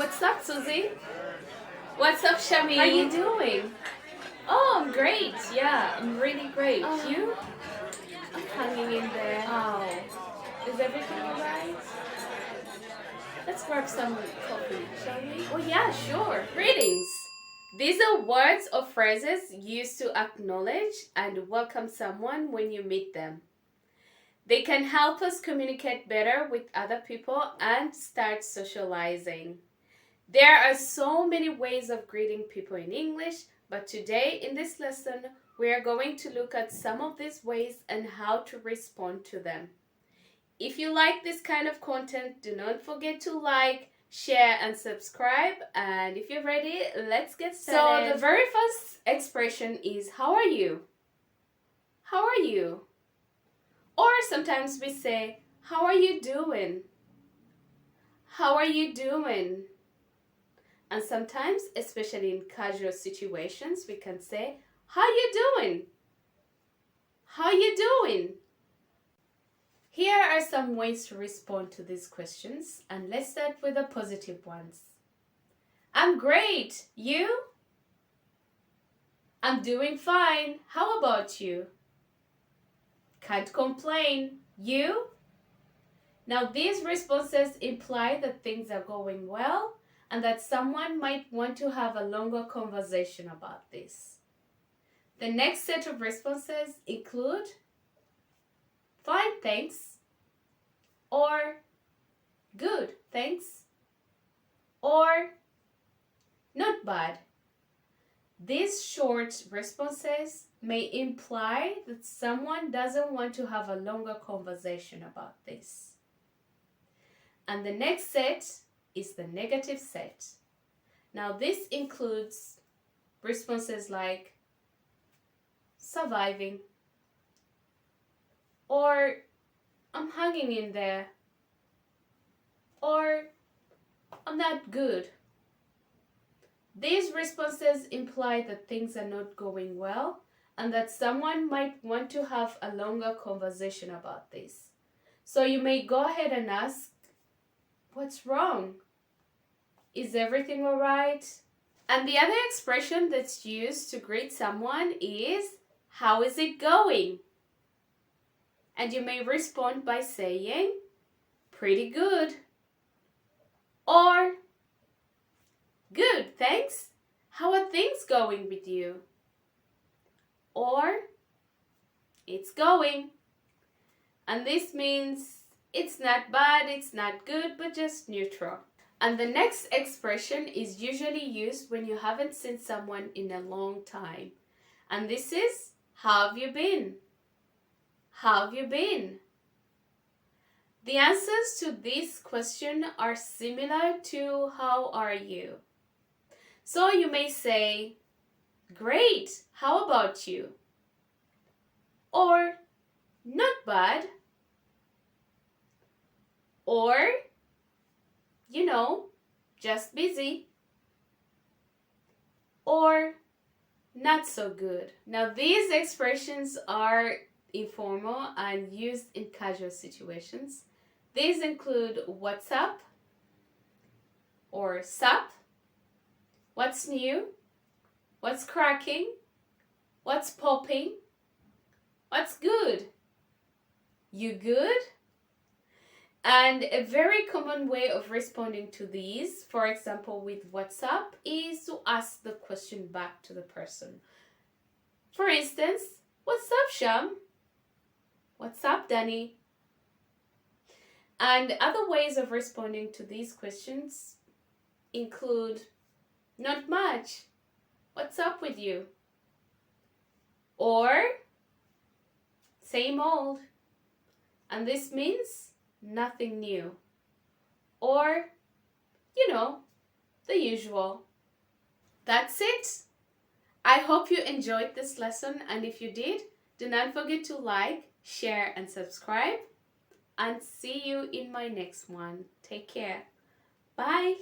What's up, Susie? What's up, Shami? How are you doing? Oh, I'm great. Yeah, I'm really great. Oh. You? I'm hanging in there. Oh, is everything alright? Let's grab some coffee, shall we? Oh yeah, sure. Greetings. These are words or phrases used to acknowledge and welcome someone when you meet them. They can help us communicate better with other people and start socializing. There are so many ways of greeting people in English, but today in this lesson, we are going to look at some of these ways and how to respond to them. If you like this kind of content, do not forget to like, share, and subscribe. And if you're ready, let's get started. So the very first expression is, how are you? How are you? Or sometimes we say, how are you doing? How are you doing? And sometimes, especially in casual situations, we can say, how you doing? How you doing? Here are some ways to respond to these questions, and let's start with the positive ones. I'm great. You? I'm doing fine. How about you? Can't complain. You? Now these responses imply that things are going well and that someone might want to have a longer conversation about this. The next set of responses include fine, thanks, or good, thanks, or not bad. These short responses may imply that someone doesn't want to have a longer conversation about this. And the next set is the negative set. Now this includes responses like surviving, or I'm hanging in there, or I'm not good. These responses imply that things are not going well and that someone might want to have a longer conversation about this. So you may go ahead and ask, what's wrong? Is everything all right? And the other expression that's used to greet someone is, how is it going? And you may respond by saying, pretty good, or good, thanks. How are things going with you? Or it's going. And this means it's not bad, it's not good, but just neutral. And the next expression is usually used when you haven't seen someone in a long time. And this is, how have you been? How have you been? The answers to this question are similar to how are you? So you may say, great, how about you? Or, not bad. Or, just busy. Or, not so good. Now these expressions are informal and used in casual situations. These include what's up, or sup, what's new, what's cracking, what's popping, what's good, you good? And a very common way of responding to these, for example with what's up, is to ask the question back to the person. For instance, what's up, Sham? What's up, Danny? And other ways of responding to these questions include not much. What's up with you? Or same old. And this means nothing new. Or, the usual. That's it. I hope you enjoyed this lesson, and if you did, do not forget to like, share, and subscribe. And see you in my next one. Take care. Bye.